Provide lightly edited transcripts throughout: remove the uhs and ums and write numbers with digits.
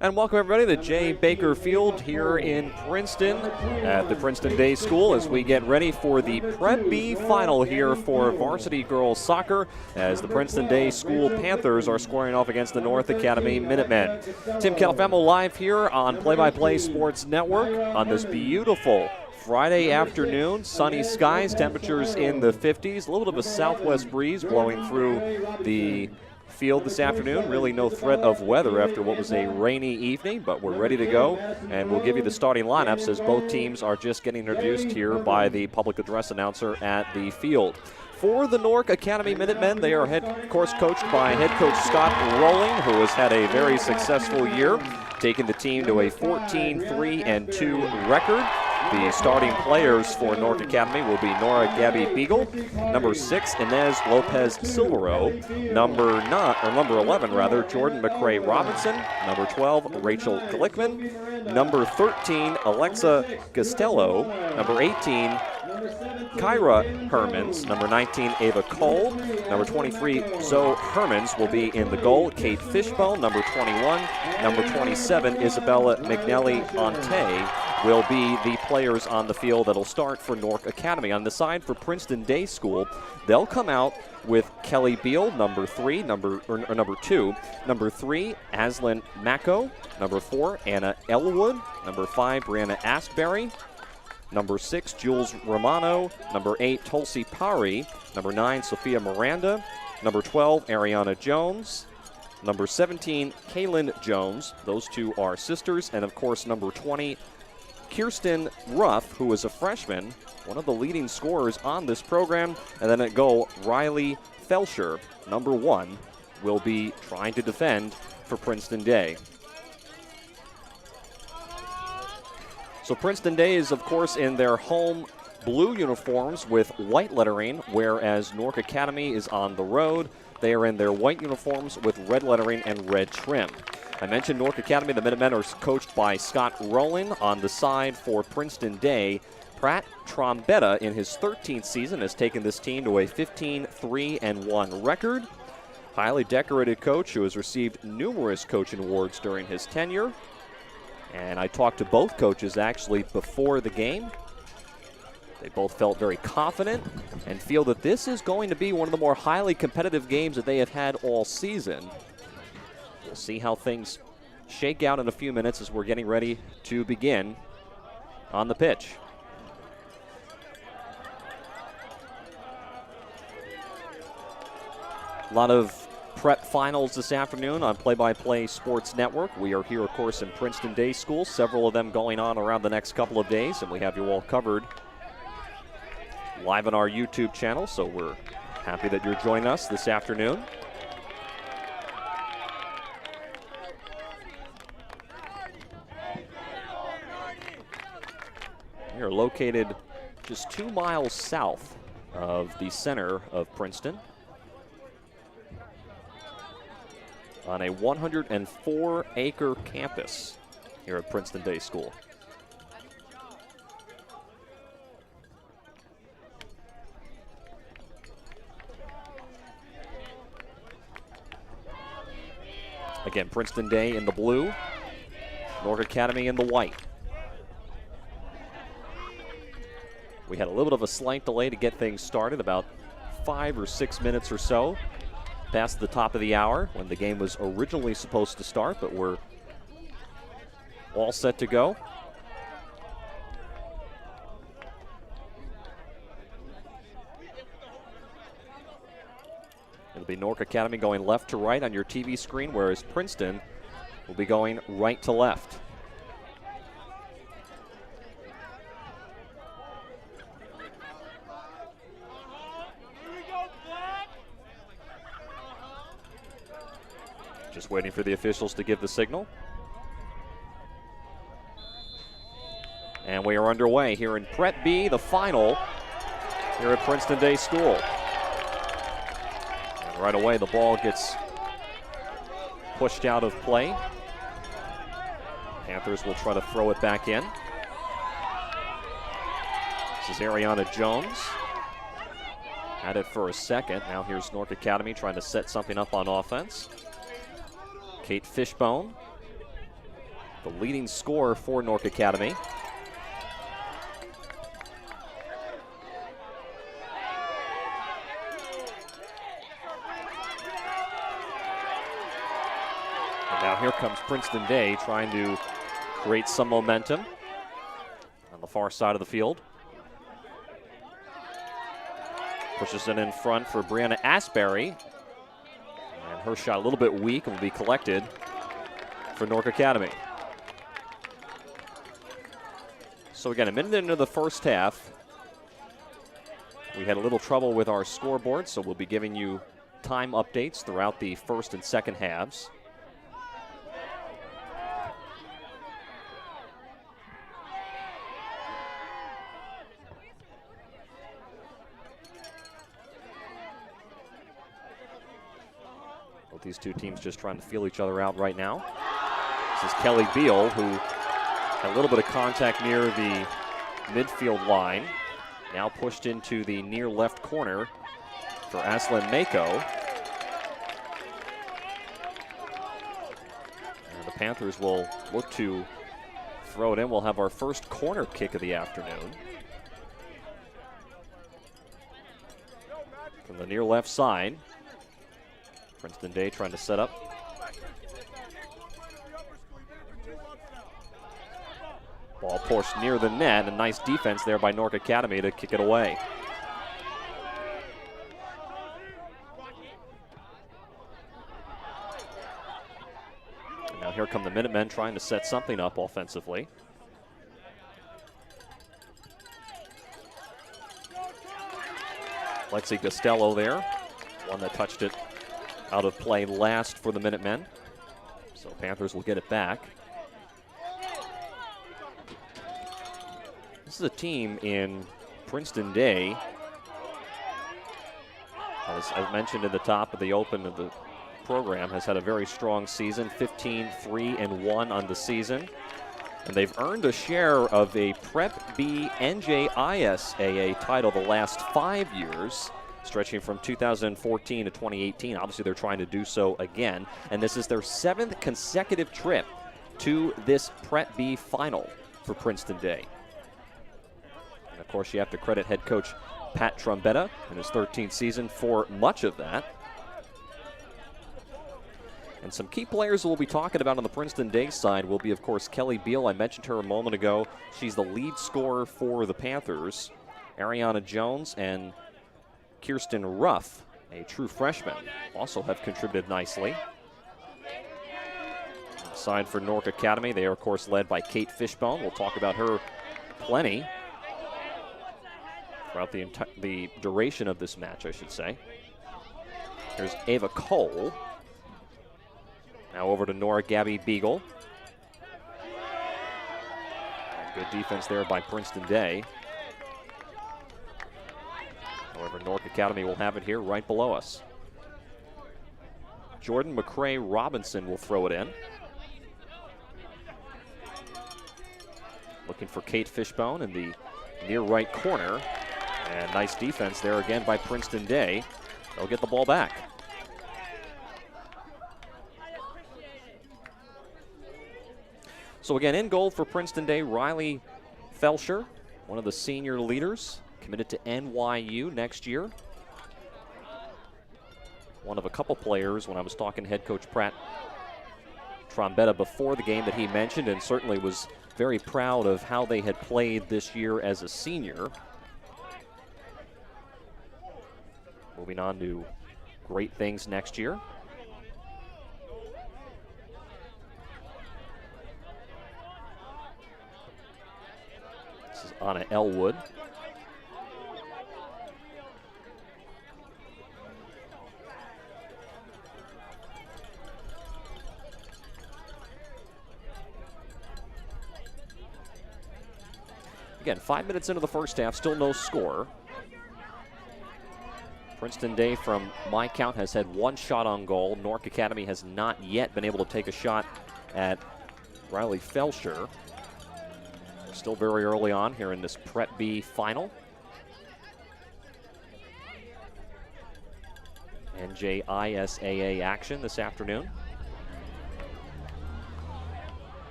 And welcome everybody to Jay Baker Field here in Princeton at the Princeton Day School as we get ready for the Prep B final here for varsity girls soccer as the Princeton Day School Panthers are squaring off against the North Academy Minutemen. Tim Califamo live here on Play-by-Play Sports Network on this beautiful Friday afternoon. Sunny skies, temperatures in the 50s, a little bit of a southwest breeze blowing through the field this afternoon. Really no threat of weather after what was a rainy evening, but we're ready to go, and we'll give you the starting lineups as both teams are just getting introduced here by the public address announcer at the field. For the Newark Academy Minutemen, they are of course coached by head coach Scott Rowling, who has had a very successful year, taking the team to a 14-3-2 record. The starting players for Newark Academy will be Nora Gabby Beagle, number 6, Inez Lopez Silvero, number 11, Jordan McCrae Robinson, number 12, Rachel Glickman, number 13, Alexa Costello, number 18, Kyra Hermans, number 19, Ava Cole, number 23, Zoe Hermans will be in the goal, Kate Fishbone, number 21, number 27, Isabella McNally-Ante will be the players on the field that'll start for Newark Academy. On the side for Princeton Day School, they'll come out with Kelly Beal, number 2, number 3, Aslan Mako, number 4, Anna Elwood, number 5, Brianna Astbury, number 6, Jules Romano, number 8, Tulsi Pari, number 9, Sophia Miranda, number 12, Ariana Jones, number 17, Kaylin Jones. Those two are sisters, and of course number 20, Kirsten Ruff, who is a freshman, one of the leading scorers on this program. And then at goal, Riley Felsher, number 1, will be trying to defend for Princeton Day. So Princeton Day is, of course, in their home blue uniforms with white lettering, whereas Newark Academy is on the road. They are in their white uniforms with red lettering and red trim. I mentioned Newark Academy. The Minutemen are coached by Scott Rowland. On the side for Princeton Day, Pratt Trombetta, in his 13th season, has taken this team to a 15-3-1 record. Highly decorated coach who has received numerous coaching awards during his tenure. And I talked to both coaches actually before the game. They both felt very confident and feel that this is going to be one of the more highly competitive games that they have had all season. We'll see how things shake out in a few minutes as we're getting ready to begin on the pitch. A lot of prep finals this afternoon on Play-by-Play Sports Network. We are here, of course, in Princeton Day School, several of them going on around the next couple of days, and we have you all covered live on our YouTube channel, so we're happy that you're joining us this afternoon. We are located just 2 miles south of the center of Princeton on a 104-acre campus here at Princeton Day School. Again, Princeton Day in the blue, Newark Academy in the white. We had a little bit of a slight delay to get things started, about 5 or 6 minutes or so past the top of the hour when the game was originally supposed to start, but we're all set to go. It'll be Newark Academy going left to right on your TV screen, whereas Princeton will be going right to left. Just waiting for the officials to give the signal. And we are underway here in Prep B, the final here at Princeton Day School. And right away, the ball gets pushed out of play. Panthers will try to throw it back in. This is Ariana Jones. Had it for a second. Now here's Newark Academy trying to set something up on offense. Kate Fishbone the leading scorer for Newark Academy. And now here comes Princeton Day trying to create some momentum on the far side of the field. Pushes it in front for Brianna Asbury. And her shot a little bit weak and will be collected for Newark Academy. So again, a minute into the first half. We had a little trouble with our scoreboard, so we'll be giving you time updates throughout the first and second halves. Both these two teams just trying to feel each other out right now. This is Kelly Beal, who had a little bit of contact near the midfield line. Now pushed into the near left corner for Aslan Mako. And the Panthers will look to throw it in. We'll have our first corner kick of the afternoon. From the near left side. Princeton Day trying to set up. Ball pushed near the net. A nice defense there by Newark Academy to kick it away. And now here come the Minutemen trying to set something up offensively. Lexi Costello there. One that touched it out of play last for the Minutemen. So Panthers will get it back. This is a team in Princeton Day, as I mentioned at the top of the open of the program, has had a very strong season, 15-3-1 on the season. And they've earned a share of a Prep B NJISAA title the last 5 years, stretching from 2014 to 2018. Obviously, they're trying to do so again. And this is their 7th consecutive trip to this Prep B final for Princeton Day. And of course, you have to credit head coach Pat Trombetta in his 13th season for much of that. And some key players we'll be talking about on the Princeton Day side will be, of course, Kelly Beal. I mentioned her a moment ago. She's the lead scorer for the Panthers. Ariana Jones and Kirsten Ruff, a true freshman, also have contributed nicely. Side for Newark Academy, they are, of course, led by Kate Fishbone. We'll talk about her plenty throughout the duration of this match, I should say. Here's Ava Cole. Now over to Nora Gabby Beagle. Good defense there by Princeton Day. However, Newark Academy will have it here right below us. Jordan McCrae Robinson will throw it in. Looking for Kate Fishbone in the near right corner. And nice defense there again by Princeton Day. They'll get the ball back. So again, in goal for Princeton Day, Riley Felsher, one of the senior leaders, committed to NYU next year. One of a couple players when I was talking to head coach Pratt Trombetta before the game that he mentioned, and certainly was very proud of how they had played this year as a senior. Moving on to great things next year. This is Anna Elwood. Again, 5 minutes into the first half, still no score. Princeton Day, from my count, has had one shot on goal. Newark Academy has not yet been able to take a shot at Riley Felsher. Still very early on here in this Prep B final. NJISAA action this afternoon.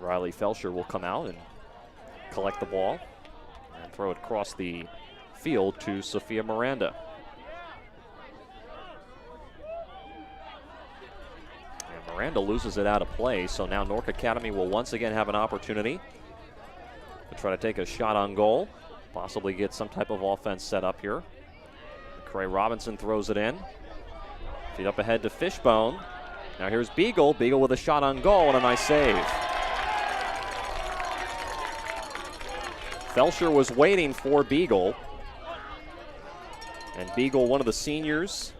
Riley Felsher will come out and collect the ball and throw it across the field to Sophia Miranda. And Miranda loses it out of play, so now Newark Academy will once again have an opportunity to try to take a shot on goal, possibly get some type of offense set up here. McCray Robinson throws it in. Feed up ahead to Fishbone. Now here's Beagle. Beagle with a shot on goal and a nice save. Felsher was waiting for Beagle. And Beagle, one of the seniors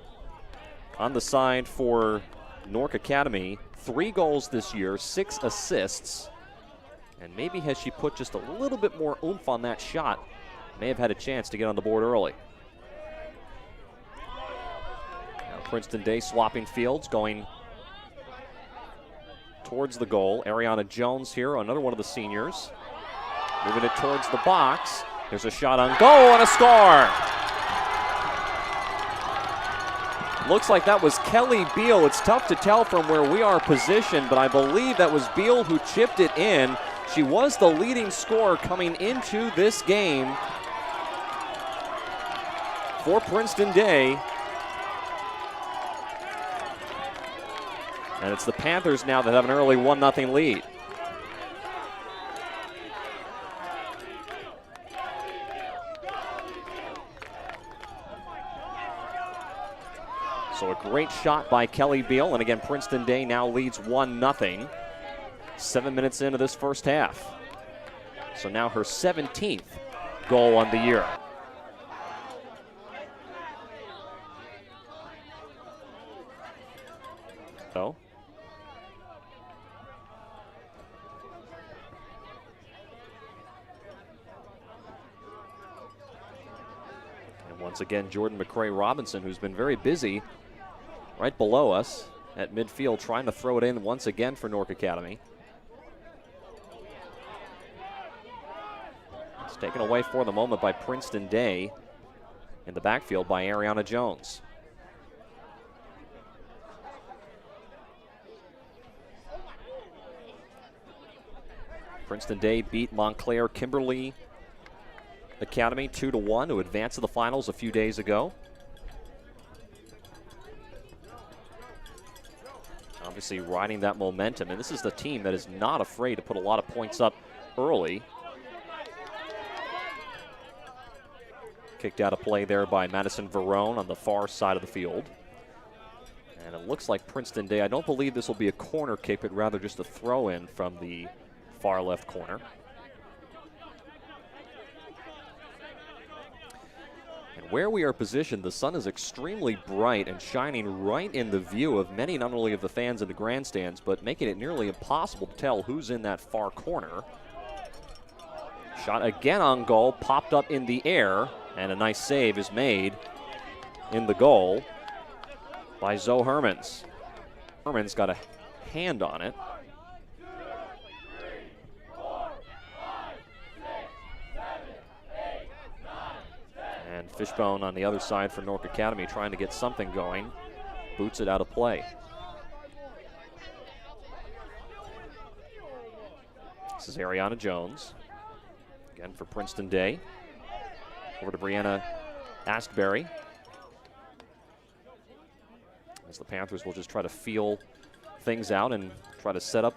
on the side for Newark Academy. 3 goals this year, 6 assists. And maybe has she put just a little bit more oomph on that shot, may have had a chance to get on the board early. Now Princeton Day swapping fields, going towards the goal. Ariana Jones here, another one of the seniors. Moving it towards the box. There's a shot on goal and a score. Looks like that was Kelly Beal. It's tough to tell from where we are positioned, but I believe that was Beal who chipped it in. She was the leading scorer coming into this game for Princeton Day. And it's the Panthers now that have an early 1-0 lead. So a great shot by Kelly Beal, and again, Princeton Day now leads 1-0. 7 minutes into this first half. So now her 17th goal on the year. So. And once again, Jordan McCray Robinson, who's been very busy right below us at midfield, trying to throw it in once again for Newark Academy. It's taken away for the moment by Princeton Day in the backfield by Ariana Jones. Princeton Day beat Montclair Kimberly Academy 2-1 to advance to the finals a few days ago. Obviously riding that momentum, and this is the team that is not afraid to put a lot of points up early. Kicked out of play there by Madison Verone on the far side of the field. And it looks like Princeton Day, I don't believe this will be a corner kick, but rather just a throw in from the far left corner. And where we are positioned, the sun is extremely bright and shining right in the view of many, not only of the fans in the grandstands, but making it nearly impossible to tell who's in that far corner. Shot again on goal, popped up in the air, and a nice save is made in the goal by Zoe Hermans. Hermans got a hand on it. And Fishbone on the other side for Newark Academy trying to get something going. Boots it out of play. This is Ariana Jones. Again for Princeton Day. Over to Brianna Astbury. As the Panthers will just try to feel things out and try to set up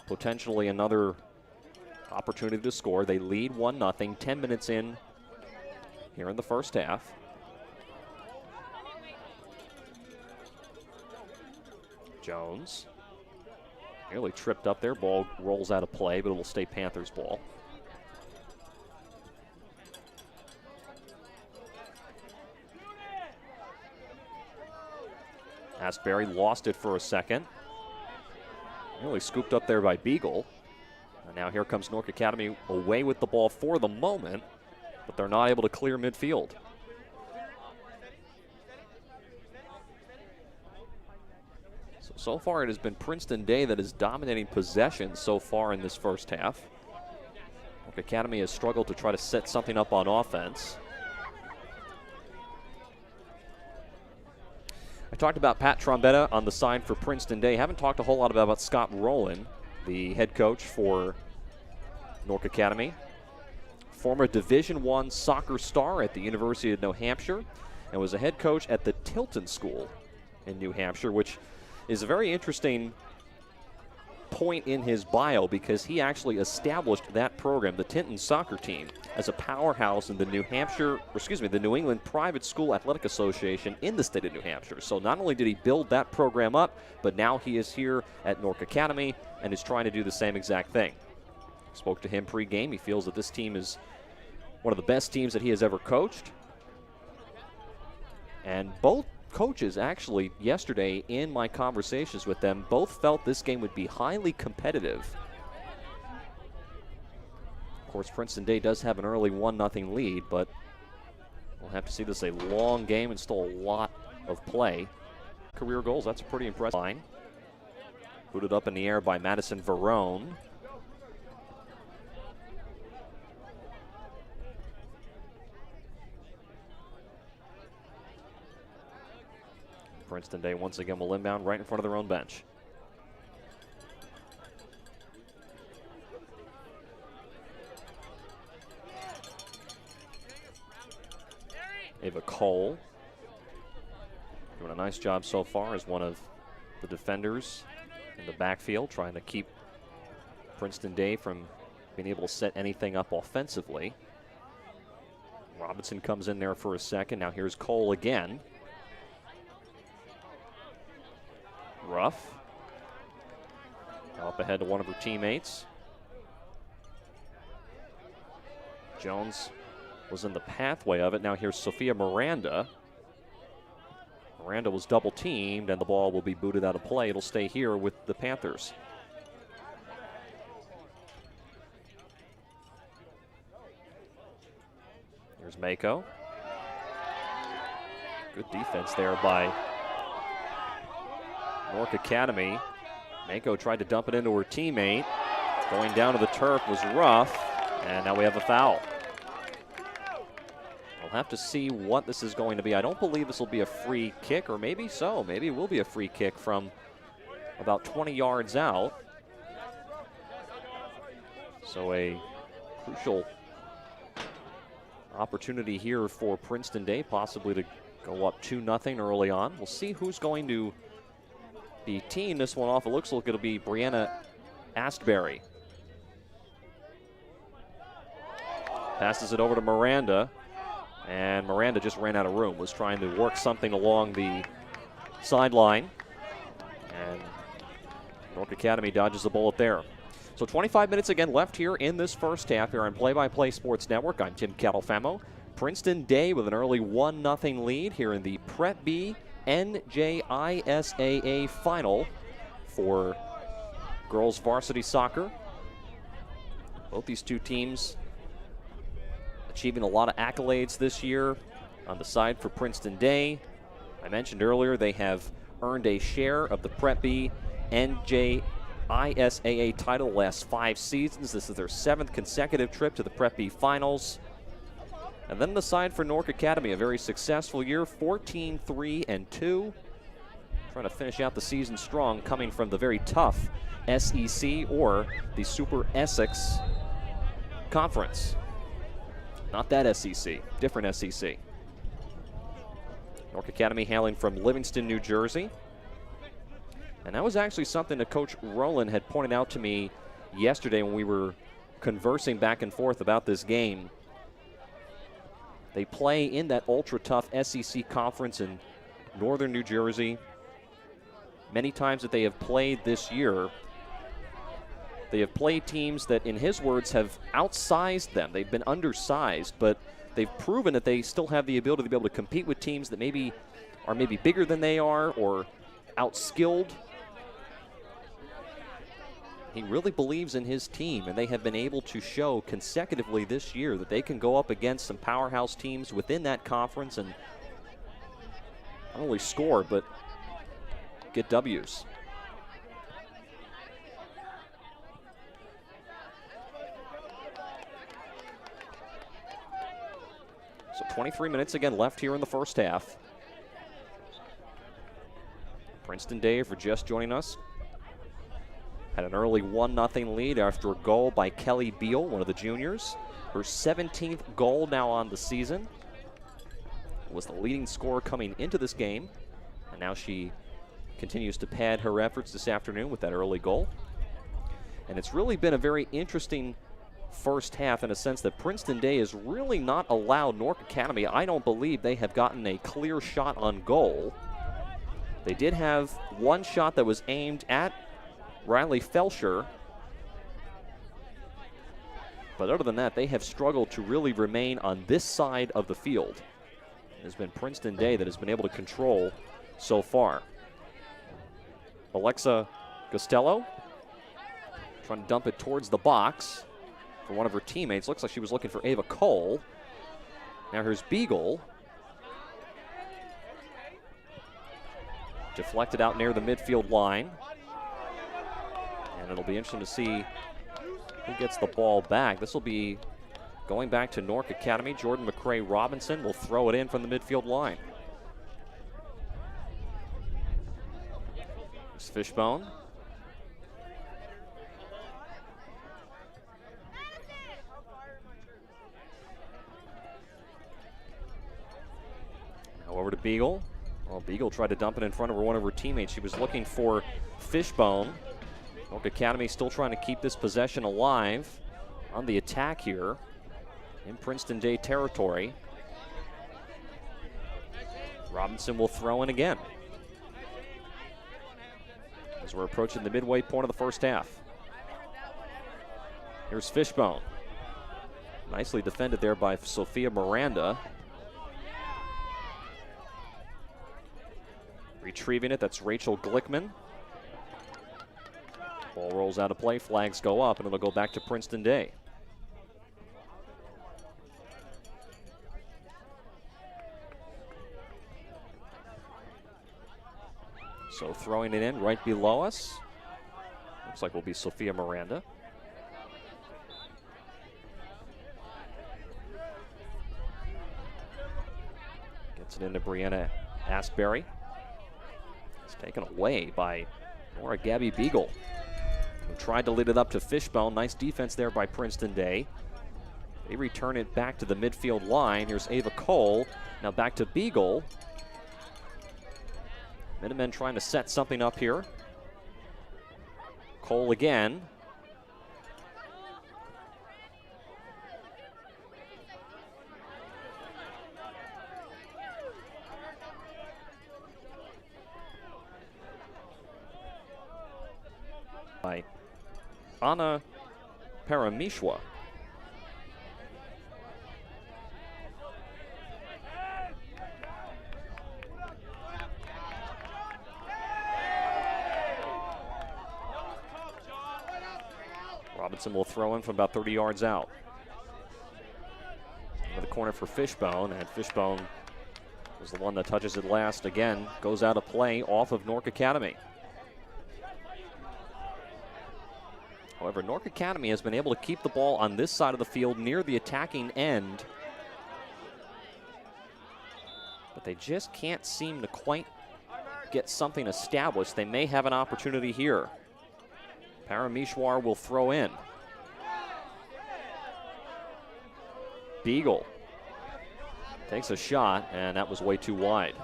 potentially another opportunity to score. They lead 1-0, 10 minutes in here in the first half. Jones nearly tripped up there. Ball rolls out of play, but it will stay Panthers ball. Astbury lost it for a second. Nearly scooped up there by Beagle. And now here comes Newark Academy away with the ball for the moment, but they're not able to clear midfield. So far it has been Princeton Day that is dominating possession so far in this first half. Newark Academy has struggled to try to set something up on offense. I talked about Pat Trombetta on the side for Princeton Day. Haven't talked a whole lot about Scott Rowland, the head coach for Newark Academy. Former Division I soccer star at the University of New Hampshire, and was a head coach at the Tilton School in New Hampshire, which is a very interesting point in his bio because he actually established that program, the Tilton soccer team, as a powerhouse in the the New England Private School Athletic Association in the state of New Hampshire. So not only did he build that program up, but now he is here at Newark Academy and is trying to do the same exact thing. Spoke to him pre-game. He feels that this team is one of the best teams that he has ever coached. And both coaches actually yesterday in my conversations with them both felt this game would be highly competitive. Of course, Princeton Day does have an early 1-0 lead, but we'll have to see. This a long game and still a lot of play. Career goals, that's a pretty impressive line. Booted up in the air by Madison Verone. Princeton Day once again will inbound right in front of their own bench. Ava Cole doing a nice job so far as one of the defenders in the backfield, trying to keep Princeton Day from being able to set anything up offensively. Robinson comes in there for a second. Now here's Cole again. Ruff up ahead to one of her teammates. Jones was in the pathway of it. Now here's Sophia Miranda. Miranda was double teamed and the ball will be booted out of play. It'll stay here with the Panthers. Here's Mako. Good defense there by Newark Academy. Mako tried to dump it into her teammate. Going down to the turf was Ruff, and now we have a foul. We'll have to see what this is going to be. I don't believe this will be a free kick, or maybe so. Maybe it will be a free kick from about 20 yards out. So a crucial opportunity here for Princeton Day, possibly to go up 2-0 early on. We'll see who's going to be teeing this one off. It looks like it'll be Brianna Astbury. Passes it over to Miranda, and Miranda just ran out of room, was trying to work something along the sideline, and Newark Academy dodges the bullet there. So 25 minutes again left here in this first half here on Play-by-Play Sports Network. I'm Tim Catalfamo. Princeton Day with an early 1-0 lead here in the Prep B NJISAA final for girls varsity soccer. Both these two teams achieving a lot of accolades this year. On the side for Princeton Day, I mentioned earlier they have earned a share of the Prep B NJISAA title the last 5 seasons. This is their 7th consecutive trip to the Prep B finals. And then the side for Newark Academy, a very successful year, 14-3-2. Trying to finish out the season strong, coming from the very tough SEC or the Super Essex Conference. Not that SEC, different SEC. Newark Academy hailing from Livingston, New Jersey. And that was actually something that Coach Rowland had pointed out to me yesterday when we were conversing back and forth about this game. They play in that ultra-tough SEC conference in northern New Jersey. Many times that they have played this year, they have played teams that, in his words, have outsized them. They've been undersized, but they've proven that they still have the ability to be able to compete with teams that maybe are bigger than they are or outskilled. He really believes in his team, and they have been able to show consecutively this year that they can go up against some powerhouse teams within that conference and not only score, but get W's. So 23 minutes again left here in the first half. Princeton Day, for just joining us, had an early 1-0 lead after a goal by Kelly Beal, one of the juniors. Her 17th goal now on the season. Was the leading scorer coming into this game, and now she continues to pad her efforts this afternoon with that early goal. And it's really been a very interesting first half in a sense that Princeton Day has really not allowed Newark Academy. I don't believe they have gotten a clear shot on goal. They did have one shot that was aimed at Riley Felsher, but other than that, they have struggled to really remain on this side of the field. It has been Princeton Day that has been able to control so far. Alexa Costello trying to dump it towards the box for one of her teammates. Looks like she was looking for Ava Cole. Now here's Beagle. Deflected out near the midfield line. And it'll be interesting to see who gets the ball back. This will be going back to Newark Academy. Jordan McCray Robinson will throw it in from the midfield line. There's Fishbone. Now over to Beagle. Well, Beagle tried to dump it in front of one of her teammates. She was looking for Fishbone. Newark Academy still trying to keep this possession alive on the attack here in Princeton Day territory. Robinson will throw in again as we're approaching the midway point of the first half. Here's Fishbone. Nicely defended there by Sophia Miranda. Retrieving it, that's Rachel Glickman. Ball rolls out of play, flags go up, and it'll go back to Princeton Day. So throwing it in right below us. Looks like will be Sophia Miranda. Gets it into Brianna Asbury. It's taken away by Nora Gabby Beagle, who tried to lead it up to Fishbone. Nice defense there by Princeton Day. They return it back to the midfield line. Here's Ava Cole. Now back to Beagle. Minutemen trying to set something up here. Cole again. By Anna Paramishwa. Robinson will throw in from about 30 yards out. Over the corner for Fishbone, and Fishbone was the one that touches it last. Again, goes out of play off of Newark Academy. However, Newark Academy has been able to keep the ball on this side of the field near the attacking end, but they just can't seem to quite get something established. They may have an opportunity here. Parameshwar will throw in. Beagle takes a shot, and that was way too wide.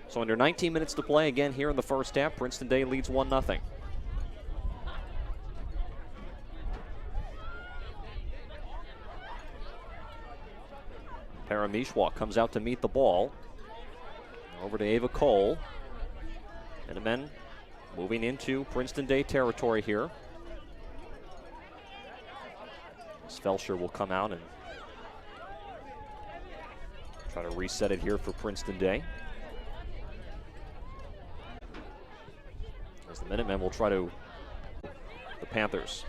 So under 19 minutes to play again here in the first half. Princeton Day leads 1-0. Parameshwar comes out to meet the ball. Over to Ava Cole. Minutemen moving into Princeton Day territory here. Felsher will come out and try to reset it here for Princeton Day. As the Minutemen will try to the Panthers.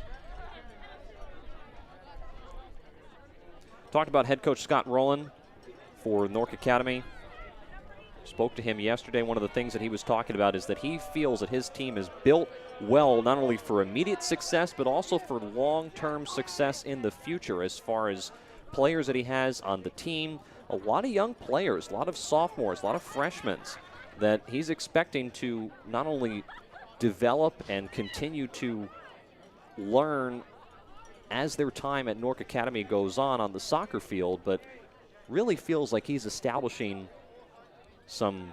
Talked about head coach Scott Rowland for Newark Academy. Spoke to him yesterday. One of the things that he was talking about is that he feels that his team is built well, not only for immediate success, but also for long-term success in the future as far as players that he has on the team, a lot of young players, a lot of sophomores, a lot of freshmen that he's expecting to not only develop and continue to learn as their time at Newark Academy goes on the soccer field, but really feels like he's establishing some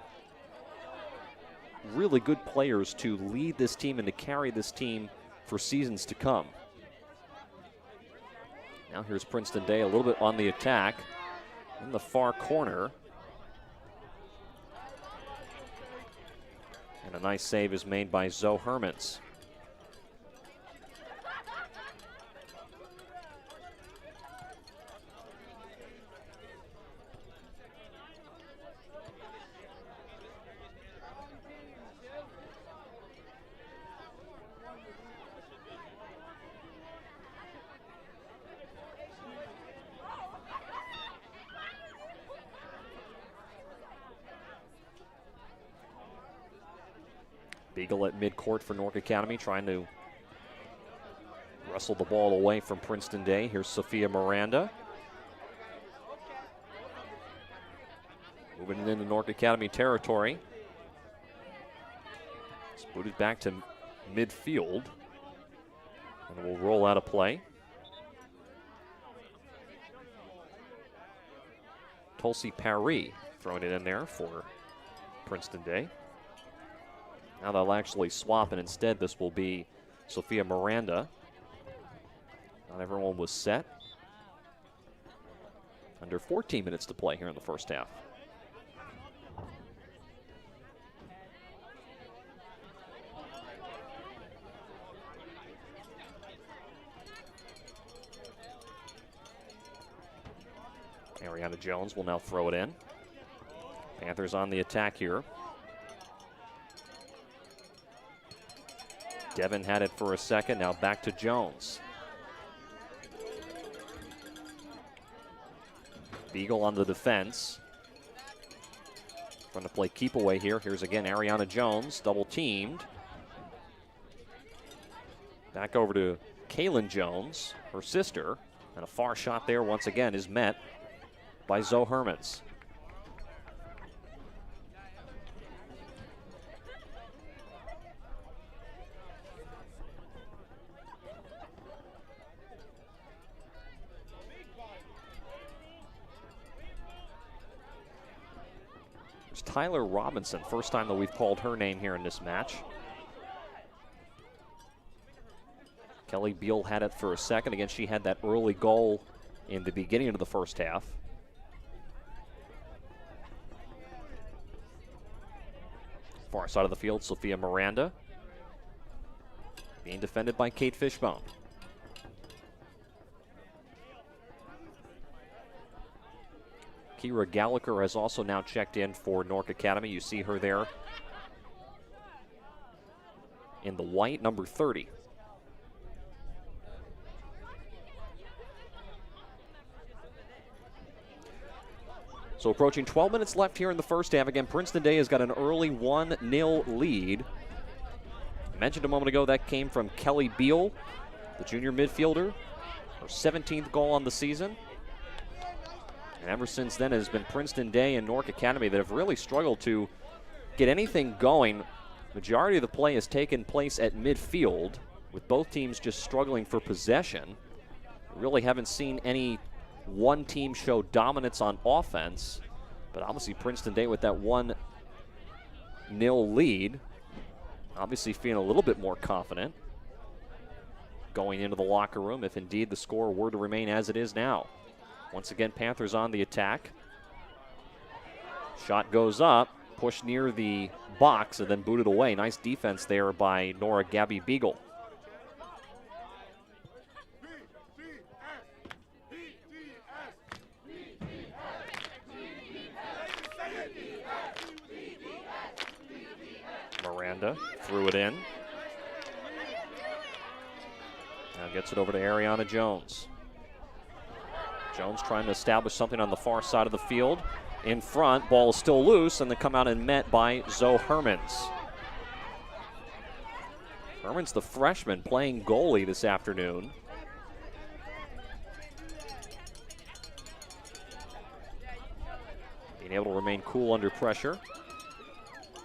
really good players to lead this team and to carry this team for seasons to come. Now here's Princeton Day a little bit on the attack in the far corner. And a nice save is made by Zoe Hermans. Beagle at midcourt for Newark Academy, trying to wrestle the ball away from Princeton Day. Here's Sophia Miranda. Moving into Newark Academy territory. It's booted back to midfield. And will roll out of play. Tulsi Parry throwing it in there for Princeton Day. Now they'll actually swap, and instead this will be Sophia Miranda. Not everyone was set. Under 14 minutes to play here in the first half. Ariana Jones will now throw it in. Panthers on the attack here. Devin had it for a second, now back to Jones. Beagle on the defense. Trying to play keep away here. Here's again Ariana Jones, double teamed. Back over to Kaylin Jones, her sister. And a far shot there once again is met by Zoe Hermans. Tyler Robinson, first time that we've called her name here in this match. Kelly Beal had it for a second. Again, she had that early goal in the beginning of the first half. Far side of the field, Sophia Miranda. Being defended by Kate Fishbone. Kira Gallagher has also now checked in for Newark Academy. You see her there in the white, number 30. So approaching 12 minutes left here in the first half. Again, Princeton Day has got an early 1-0 lead. I mentioned a moment ago that came from Kelly Beal, the junior midfielder, her 17th goal on the season. And ever since then, it has been Princeton Day and Newark Academy that have really struggled to get anything going. Majority of the play has taken place at midfield, with both teams just struggling for possession. We really haven't seen any one team show dominance on offense, but obviously Princeton Day with that 1-0 lead, obviously feeling a little bit more confident going into the locker room if indeed the score were to remain as it is now. Once again, Panthers on the attack. Shot goes up, pushed near the box, and then booted away. Nice defense there by Nora Gabby Beagle. Miranda threw it in. Now gets it over to Ariana Jones. Jones trying to establish something on the far side of the field. In front, ball is still loose, and they come out and met by Zoe Hermans. Hermans, the freshman, playing goalie this afternoon. being able to remain cool under pressure.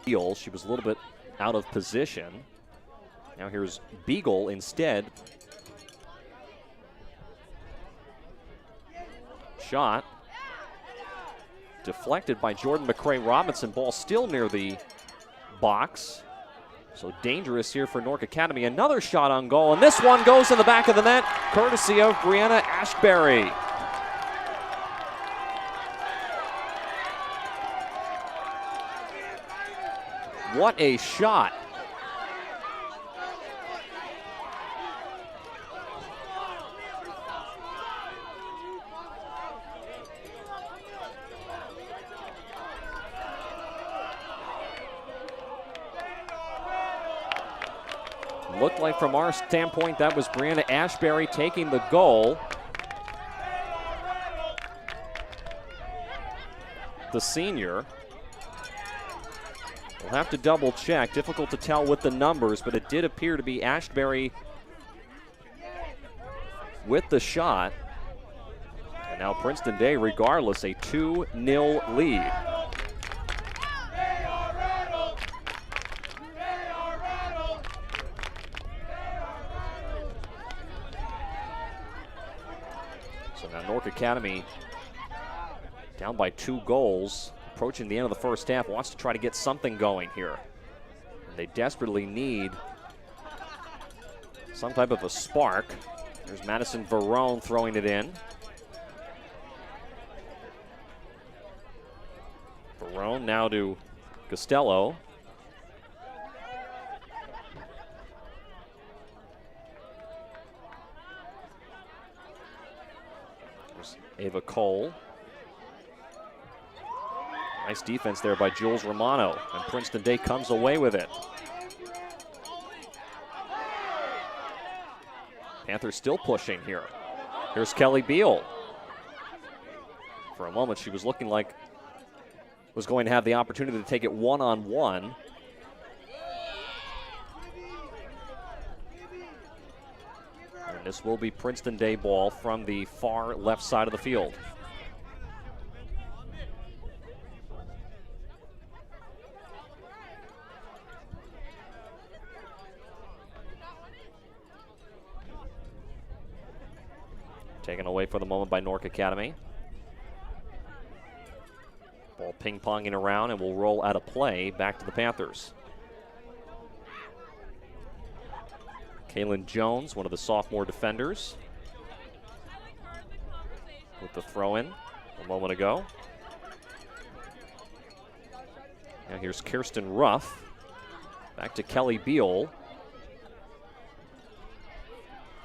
She was a little bit out of position. Now here's Beagle instead. Shot deflected by Jordan McCray-Robinson. Ball still near the box. So dangerous here for Newark Academy. Another shot on goal, and this one goes in the back of the net, courtesy of Brianna Ashbury. What a shot. Looked like from our standpoint that was Brianna Ashbury taking the goal. The senior. We'll have to double check. Difficult to tell with the numbers, but it did appear to be Ashbury with the shot. And now Princeton Day, regardless, a 2-0 lead. So now Newark Academy down by 2 goals. Approaching the end of the first half, wants to try to get something going here. And they desperately need some type of a spark. There's Madison Verone throwing it in. Verone now to Costello. There's Ava Cole. Nice defense there by Jules Romano, and Princeton Day comes away with it. Panthers still pushing here. Here's Kelly Beal. For a moment, she was looking like was going to have the opportunity to take it one-on-one. And this will be Princeton Day ball from the far left side of the field. Taken away for the moment by Newark Academy. Ball ping-ponging around and will roll out of play back to the Panthers. Kaylin Jones, one of the sophomore defenders, with the throw-in a moment ago. Now here's Kirsten Ruff. Back to Kelly Beal.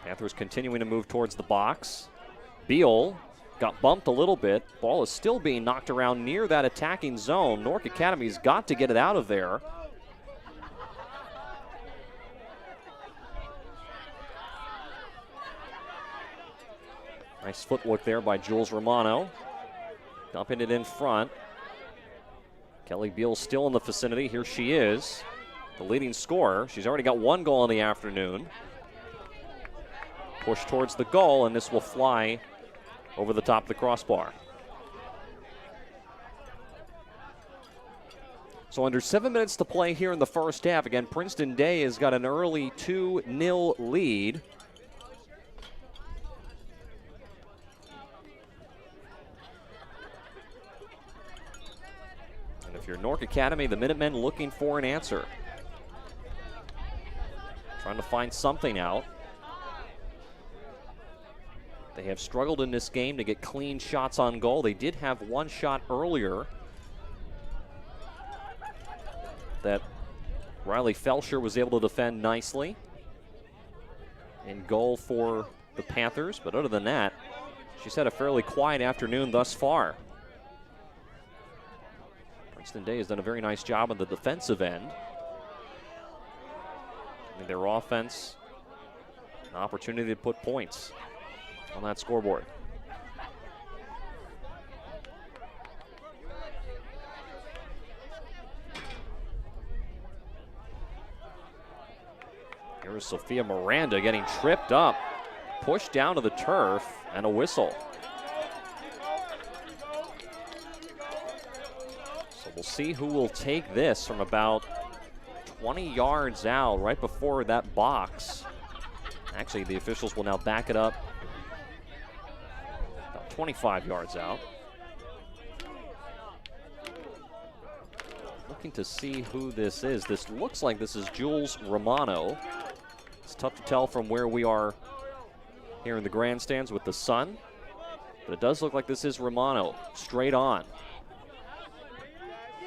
Panthers continuing to move towards the box. Beal got bumped a little bit. Ball is still being knocked around near that attacking zone. Newark Academy's got to get it out of there. Nice footwork there by Jules Romano. Dumping it in front. Kelly Beal still in the vicinity. Here she is, the leading scorer. She's already got 1 goal in the afternoon. Push towards the goal, and this will fly over the top of the crossbar. So under 7 minutes to play here in the first half. Again, Princeton Day has got an early 2-0 lead. And if you're Newark Academy, the Minutemen looking for an answer. Trying to find something out. They have struggled in this game to get clean shots on goal. They did have 1 shot earlier that Riley Felsher was able to defend nicely. In goal for the Panthers, but other than that, she's had a fairly quiet afternoon thus far. Princeton Day has done a very nice job on the defensive end. I mean, their offense, an opportunity to put points on that scoreboard. Here's Sophia Miranda getting tripped up, pushed down to the turf, and a whistle. So we'll see who will take this from about 20 yards out, right before that box. Actually, the officials will now back it up about 25 yards out. Looking to see who this is. This looks like this is Jules Romano. It's tough to tell from where we are here in the grandstands with the sun, but it does look like this is Romano, straight on.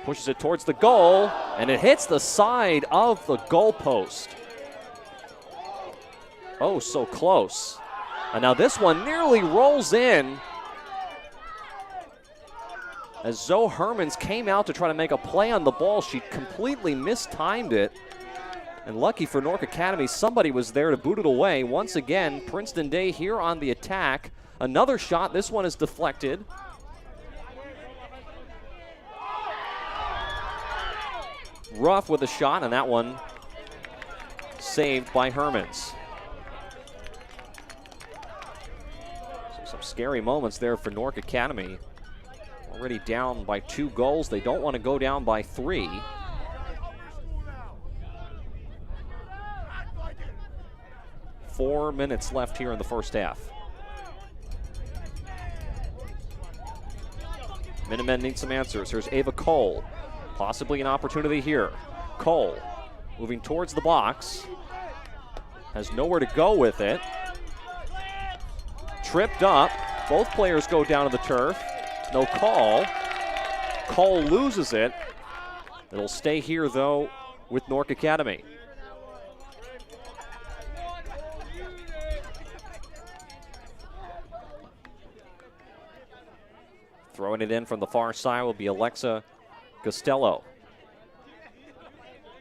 Pushes it towards the goal, and it hits the side of the goalpost. Oh, so close. And now this one nearly rolls in as Zoe Hermans came out to try to make a play on the ball. She completely mistimed it. And lucky for Newark Academy, somebody was there to boot it away. Once again, Princeton Day here on the attack. Another shot. This one is deflected. Ruff with a shot, and that one saved by Hermans. So some scary moments there for Newark Academy. Already down by 2 goals. They don't want to go down by 3. Four minutes left here in the first half. Minutemen need some answers. Here's Ava Cole. Possibly an opportunity here. Cole moving towards the box. Has nowhere to go with it. Tripped up. Both players go down to the turf. No call. Cole loses it. It'll stay here, though, with Newark Academy. Throwing it in from the far side will be Alexa Costello.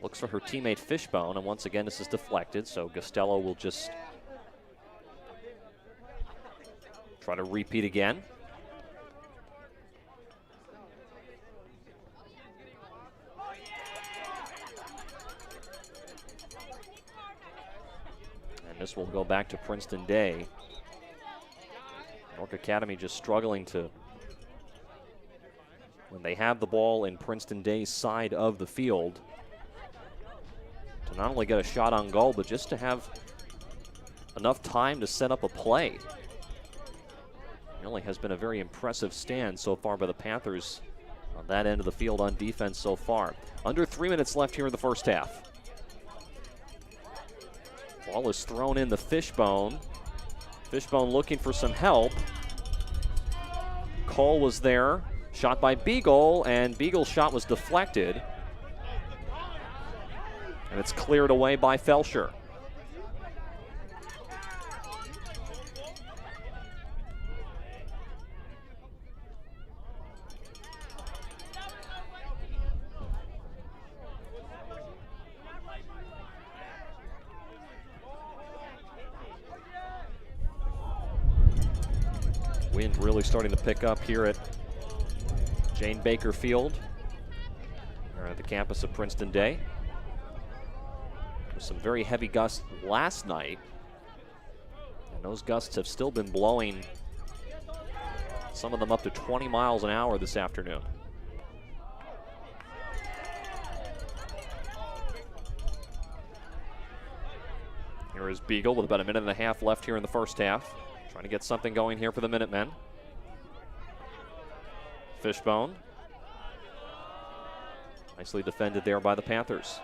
Looks for her teammate Fishbone, and once again this is deflected, so Costello will just try to repeat again. And this will go back to Princeton Day. Newark Academy just struggling to, when they have the ball in Princeton Day's side of the field, to not only get a shot on goal, but just to have enough time to set up a play. It really has been a very impressive stand so far by the Panthers on that end of the field on defense so far. Under 3 minutes left here in the first half. Ball is thrown in the Fishbone. Fishbone looking for some help. Cole was there. Shot by Beagle, and Beagle's shot was deflected. And it's cleared away by Felsher. Wind really starting to pick up here at Jane Baker Field, or at the campus of Princeton Day. There's some very heavy gusts last night, and those gusts have still been blowing, some of them up to 20 miles an hour this afternoon. Here is Beagle with about a minute and a half left here in the first half, trying to get something going here for the Minutemen. Fishbone. Nicely defended there by the Panthers.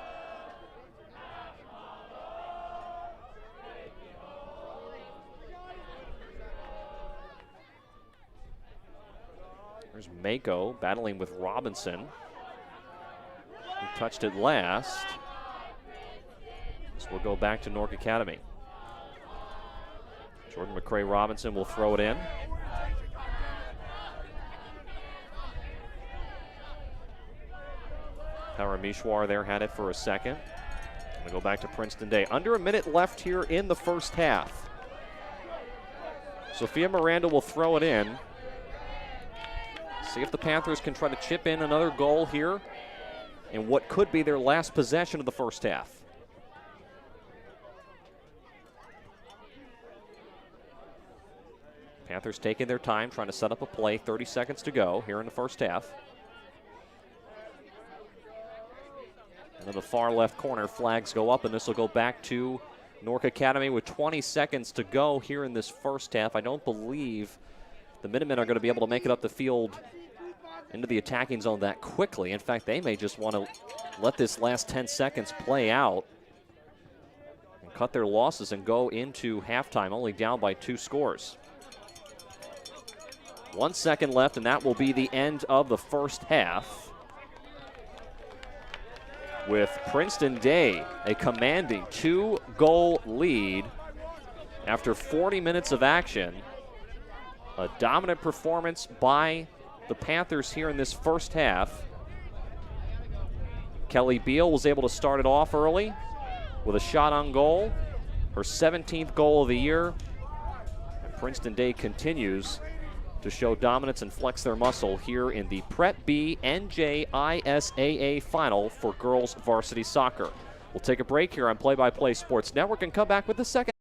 There's Mako battling with Robinson, who touched it last. This will go back to Newark Academy. Jordan McCray Robinson will throw it in. Parameshwar there had it for a second. Gonna go back to Princeton Day. Under a minute left here in the first half. Sophia Miranda will throw it in. See if the Panthers can try to chip in another goal here in what could be their last possession of the first half. Panthers taking their time, trying to set up a play. 30 seconds to go here in the first half. And then the far left corner, flags go up, and this will go back to Newark Academy with 20 seconds to go here in this first half. I don't believe the Minutemen are going to be able to make it up the field into the attacking zone that quickly. In fact, they may just want to let this last 10 seconds play out and cut their losses and go into halftime only down by 2 scores. 1 second left, and that will be the end of the first half, with Princeton Day a commanding 2-goal lead after 40 minutes of action. A dominant performance by the Panthers here in this first half. Kelly Beal was able to start it off early with a shot on goal, her 17th goal of the year. And Princeton Day continues to show dominance and flex their muscle here in the Prep B NJISAA final for girls varsity soccer. We'll take a break here on Play by Play Sports Network and come back with the second.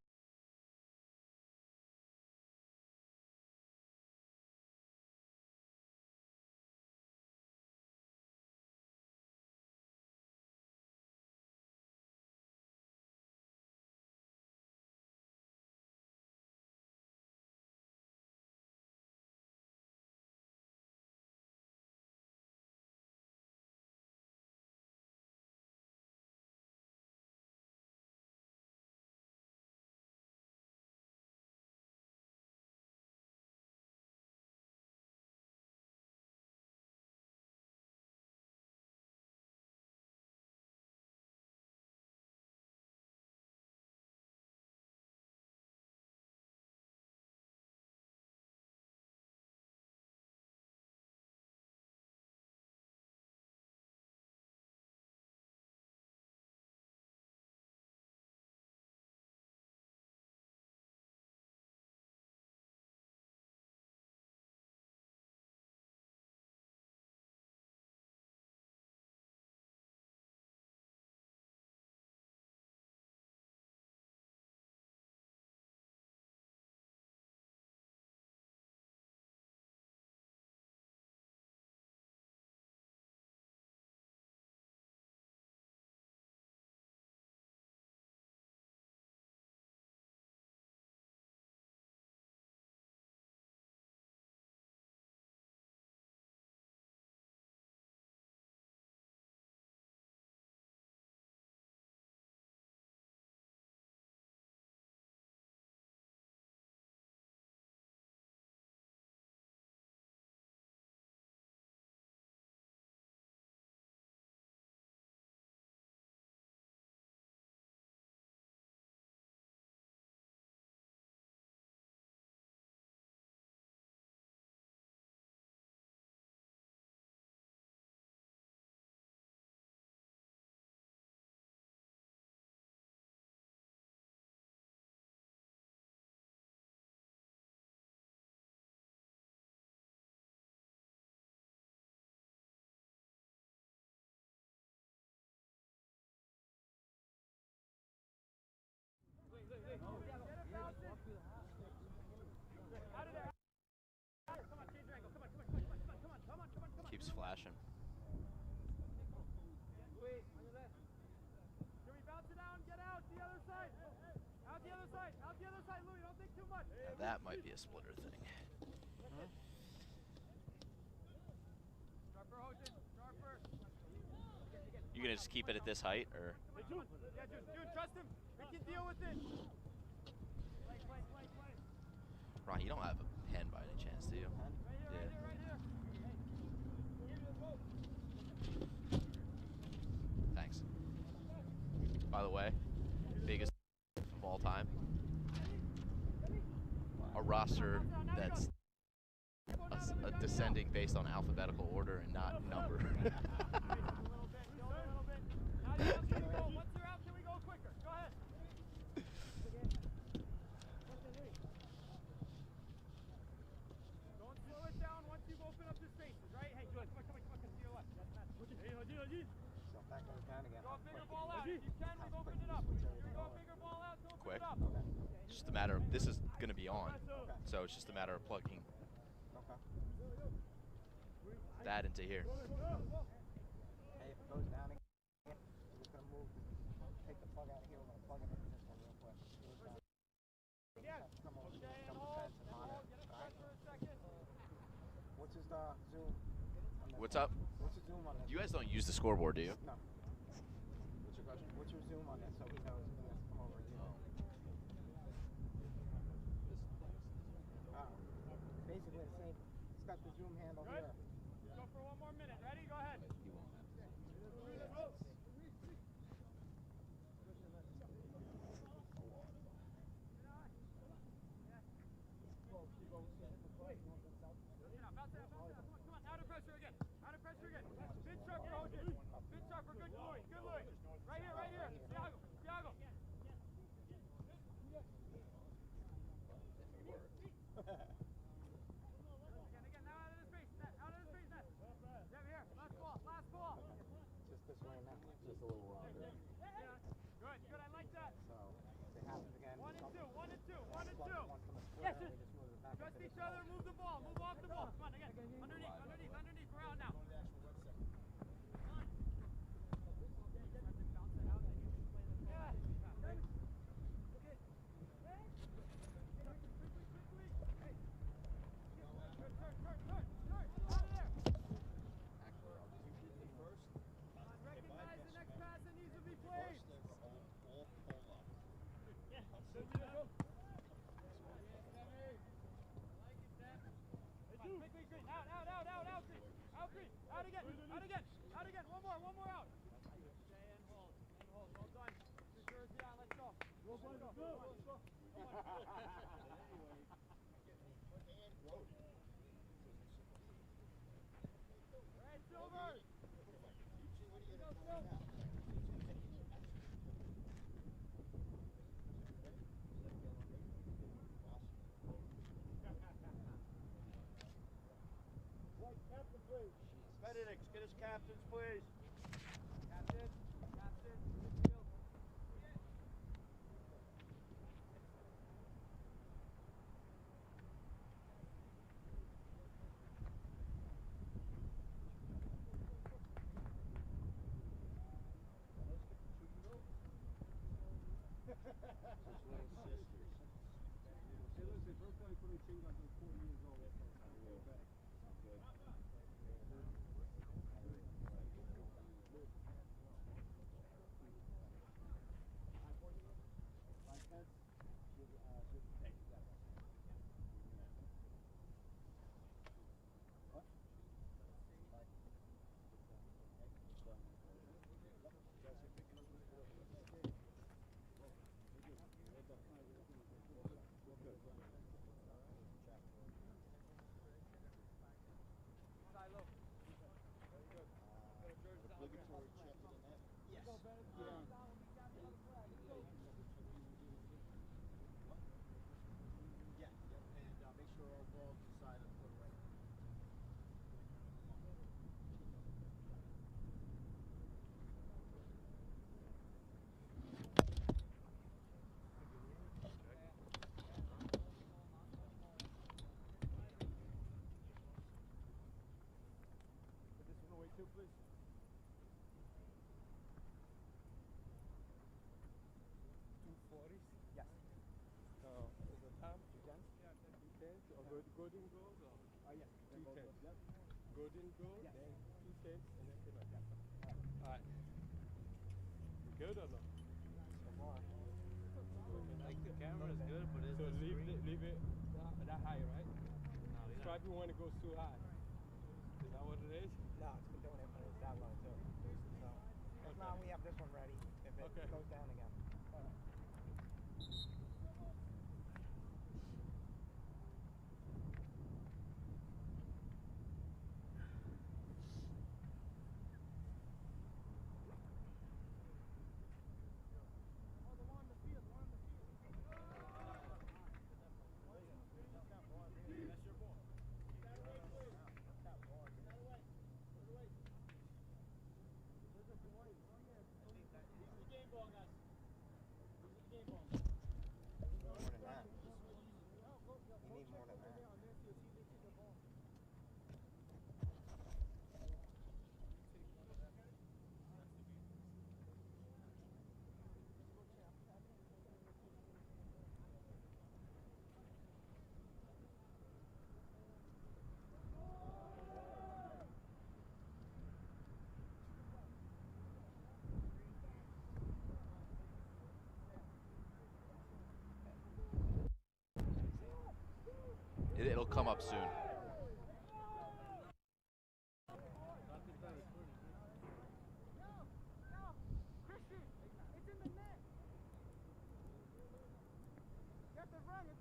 Keeps flashing. Now that might be a splitter thing. You gonna just keep it at this height, or? June, trust him. We can deal with it. Ron, you don't have a pen by any chance, do you? Yeah. Thanks. By the way, biggest of all time. A roster that's a descending based on alphabetical order and not number. Once you're out, can we go quicker? Go ahead. Don't slow it down once you've opened up the spaces, right? Hey, Julian, come on, to your left. That's Matt. Go a bigger ball out. If you can, we've opened it up. Go a bigger ball out to open it up. It's just a matter of, this is going to be on, so it's just a matter of plugging that into here. plug out of here. We're going to plug it into this one real quick. Yeah. Come over Okay, here, and jump the hold. fence and monitor. Get us All right? for a second. What's his zoom? on this What's one? up? What's his zoom on this? You guys don't use the scoreboard, do you? No. What's your question? What's your zoom on this so he knows he has to come over here? Basically the same. It's got the zoom handle Good. here. Go for one more minute. Ready? Go ahead. He won't have to. Bounce it out. Come on, out of pressure again. Out of pressure again. Bit sharp, go again. Bit sharper, good Louis. Good Louis. Right here, right here. Thiago. Thiago. Again, now out of the space. Out of the space, net. Yeah, here. Last ball. Last ball. Just this way now. Just a little longer. Yeah. Good, good. I like that. So if it happens again. 1 and 2. 1 and 2. 1 and 2. One from the square, Yes, we sir. just move it back Trust into each this other. hole. Move the ball. Move off the ball. Come on, again. Underneath. We're out now. Recognize the next pass that needs to be played. Out again. One more out. Stay and hold. Well done. Jersey on. Let's go. Red Silver. Benedicts, get us captains, please. Captain. Midfield. Silo. Obligatory check in the net. Yes. Yeah, and make sure our balls decide on the right. Put this one away too, please. Yes. Is the time? You can? 210 or golden goals or Yes. 210? Golden goal, Yes. then 210 and then penalty. Alright. You good or not? So far. Like the camera is good, but So leave it that high, right? Stripey want to go too high. Is that what it is? No, it's been doing it when it's that low too. So if not, we have this one ready if it Okay. goes down again. come up soon.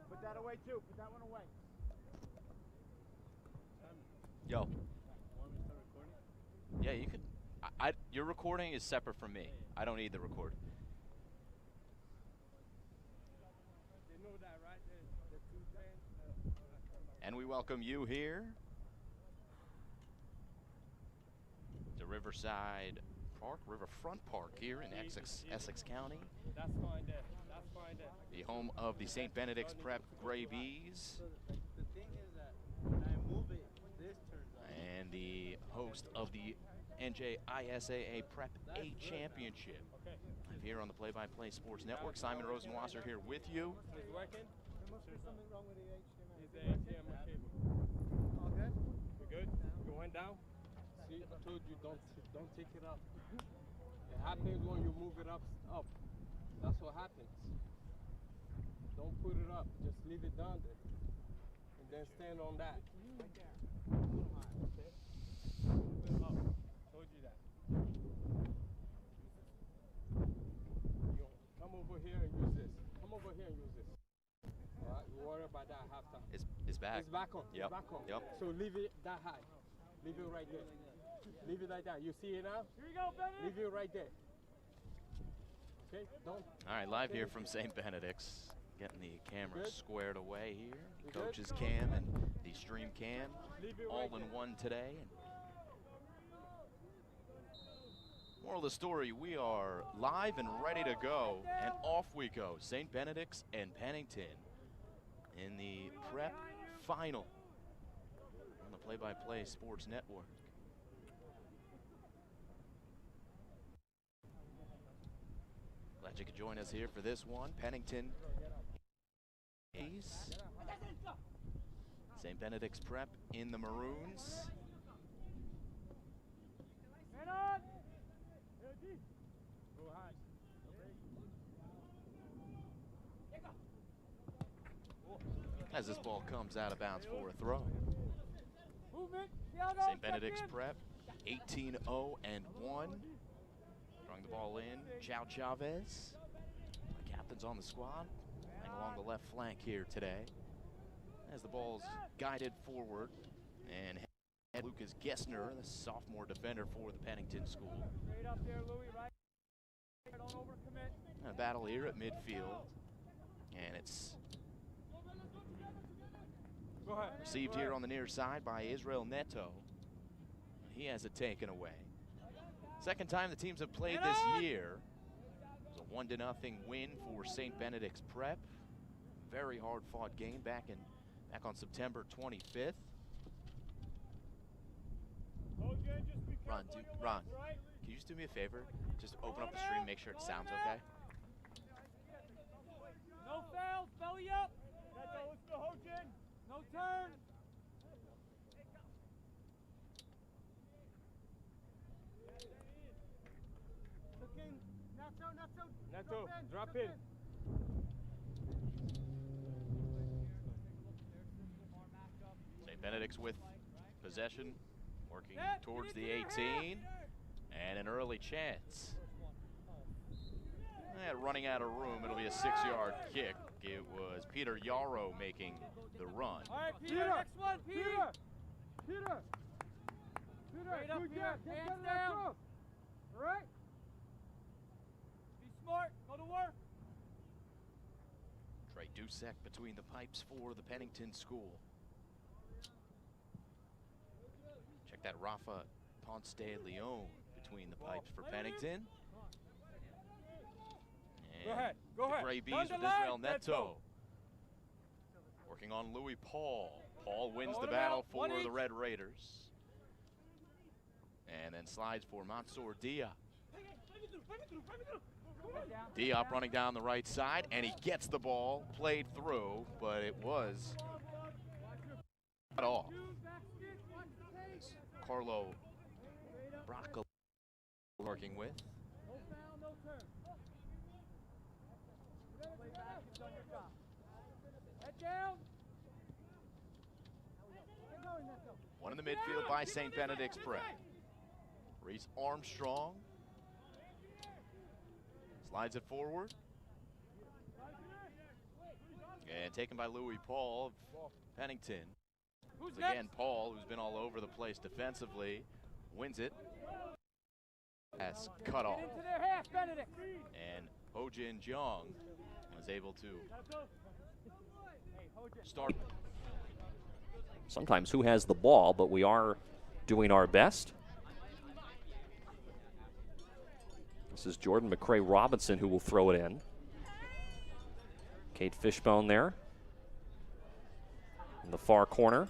Put that away too. Put that one away. Yo. Want me to start recording? Yeah, you could. Your recording is separate from me. I don't need the record. They know that, right? The two things. And we welcome you here to Riverside Park, Riverfront Park here in Essex County. That's fine there. That's fine there. The home of the St. Benedict's Prep Gray Bees. So the thing is that when I move it, this turns on. And the host of the NJISAA Prep A Championship. Okay. I'm here on the Play-by-Play Sports Network. Simon Rosenwasser here with you. It's working? There must be something wrong with the HDMI. Is the HDMI cable? All good? You good? You went down? See, I told you don't take it up. It happens when you move it up. That's what happens. Don't put it up. Just leave it down there. And then stand on that. Right there. Okay? Move it up. Told you that. You come over here and use this. Come over here and use this. All right? You worry about that halftime. It's back. It's back on. Yep. It's back on. Yep. So leave it that high. Leave it right there. Leave it like that. You see it now? Here you go, Benny. Leave it right there. Okay? Don't. All right, live here from St. Benedict's. Getting the camera Good. squared away here. We The good? coach's cam and the stream cam Leave it all right in there. one today. And moral of the story, we are live and ready to go, and off we go. St. Benedict's and Pennington in the prep final on the Play-by-Play Sports Network. Glad you could join us here for this one. Pennington St. Benedict's Prep in the maroons. Man on. Go high. As this ball comes out of bounds for a throw. Movement. Thiago, St. Benedict's check in. Prep 18-0-1. Throwing the ball in, Chow Chavez. The captain's on the squad, playing along the left flank here today. As the ball's guided forward, and Lucas Gessner, the sophomore defender for the Pennington School. Straight up there, Louis, right? Don't overcommit. And a battle here at midfield, and it's Go ahead. received Go here ahead. on the near side by Israel Neto. He has it taken away. Second time the teams have played this year. It was a 1-0 win for St. Benedict's Prep. Very hard-fought game back on September 25th. Hold good, just be Ron, careful on your Ron, legs, right? can you just do me a favor? Just open up the stream, make sure it sounds okay. No fouls, belly up. That's all, let's go, Hojin. No turn. Look in. Neto, drop in. St. Benedict's with possession, working Net, towards get the into your 18, and an early chance. Running out of room, it'll be a 6-yard kick. It was Peter Yarrow making the run. All right, Peter, Peter, next one, Pete. Peter. Straight up here, hands down. All right. Be smart, go to work. Trey Dusek between the pipes for the Pennington School. Check that Rafa Ponce de Leon between the pipes for Pennington. Go ahead, go the ahead. Gray Bees Down with the line, Israel Neto. Neto. Working on Louis Paul. Paul wins Hold the him battle out, for one the each. Red Raiders. And then slides for Mansour Diop. Diop running down the right side, and he gets the ball played through, but it was cut off. Carlo Bracco working with. No foul, no turn. Play back, you've done your job. Head down. One in the midfield by St. Benedict's Prep. Reese Armstrong slides it forward. And taken by Louis Paul of Pennington. Again, Paul, who's been all over the place defensively, wins it. That's cut off. And Ho Jin Jeong was able to start. Sometimes who has the ball, but we are doing our best. This is Jordan McCray Robinson who will throw it in. Kate Fishbone there in the far corner.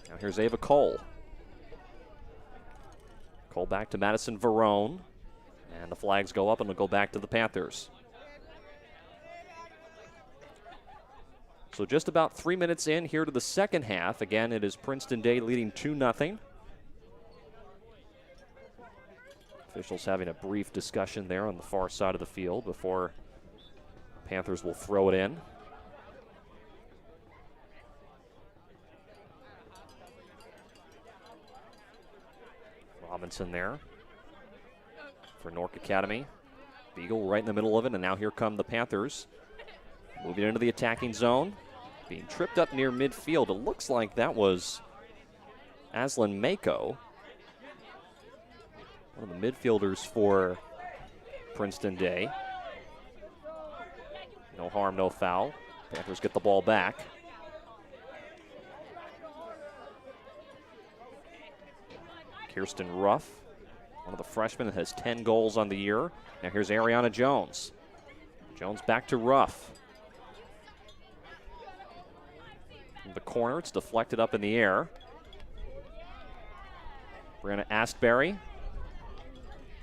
Now here's Ava Cole. Cole back to Madison Verone. And the flags go up and it'll go back to the Panthers. So just about 3 minutes in here to the second half. Again, it is Princeton Day leading 2-0. Officials having a brief discussion there on the far side of the field before Panthers will throw it in. Robinson there for Newark Academy. Beagle right in the middle of it, and now here come the Panthers. Moving into the attacking zone. Being tripped up near midfield. It looks like that was Aslan Mako, one of the midfielders for Princeton Day. No harm, no foul. Panthers get the ball back. Kirsten Ruff, one of the freshmen that has 10 goals on the year. Now here's Ariana Jones. Jones back to Ruff. In the corner, it's deflected up in the air. Brianna Astbury.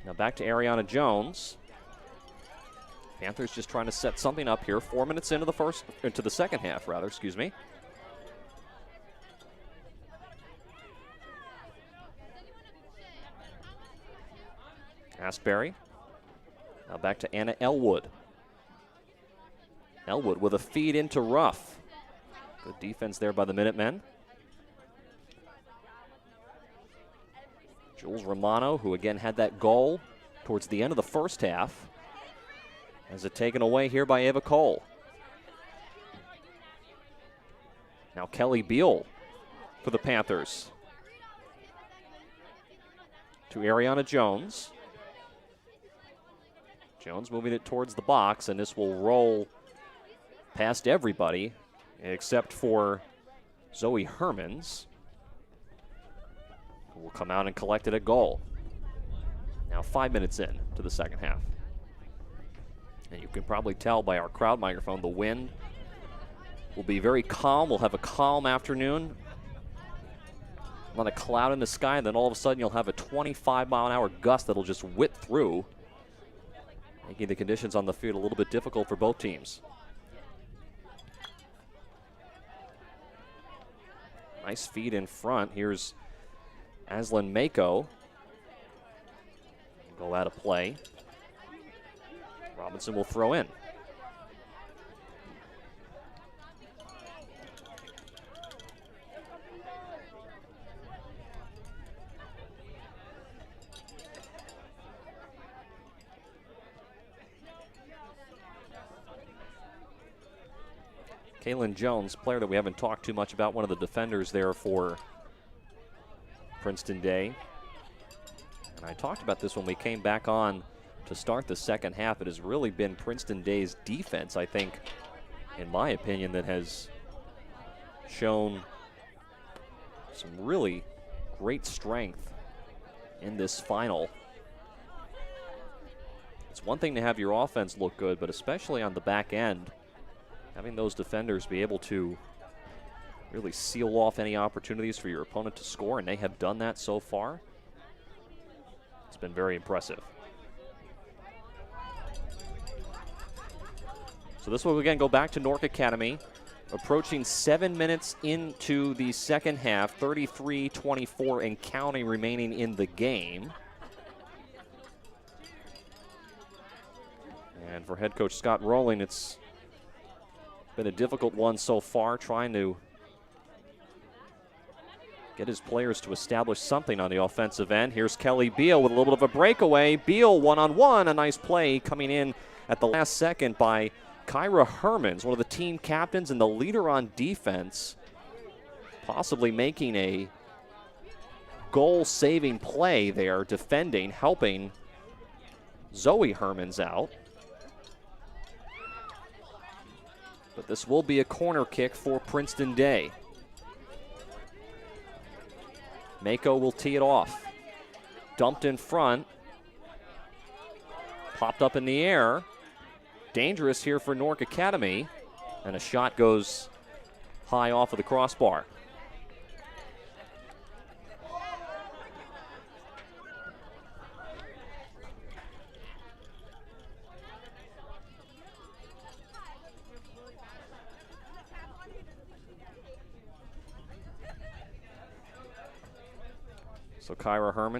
Now back to Ariana Jones. Panthers just trying to set something up here. 4 minutes into the second half, excuse me. Astbury. Now back to Anna Elwood. Elwood with a feed into Ruff. Good defense there by the Minutemen. Jules Romano, who again had that goal towards the end of the first half, has it taken away here by Ava Cole. Now Kelly Beal for the Panthers. To Ariana Jones. Jones moving it towards the box, and this will roll past everybody except for Zoe Hermans, who will come out and collect it at goal. Now 5 minutes in to the second half. And you can probably tell by our crowd microphone, the wind will be very calm. We'll have a calm afternoon. Not a cloud in the sky, and then all of a sudden you'll have a 25-mile-an-hour gust that'll just whip through, making the conditions on the field a little bit difficult for both teams. Nice feed in front. Here's Aslan Mako. Go out of play. Robinson will throw in. Kaylin Jones, player that we haven't talked too much about, one of the defenders there for Princeton Day. And I talked about this when we came back on to start the second half. It has really been Princeton Day's defense, I think, in my opinion, that has shown some really great strength in this final. It's one thing to have your offense look good, but especially on the back end, having those defenders be able to really seal off any opportunities for your opponent to score, and they have done that so far. It's been very impressive. So this will again go back to Newark Academy. Approaching 7 minutes into the second half, 33-24 and counting remaining in the game. And for head coach Scott Rowling, it's been a difficult one so far, trying to get his players to establish something on the offensive end. Here's Kelly Beal with a little bit of a breakaway. Beal one-on-one, a nice play coming in at the last second by Kyra Hermans, one of the team captains and the leader on defense, possibly making a goal-saving play there, defending, helping Zoe Hermans out. But this will be a corner kick for Princeton Day. Mako will tee it off. Dumped in front. Popped up in the air. Dangerous here for Newark Academy. And a shot goes high off of the crossbar. So Kyra Herman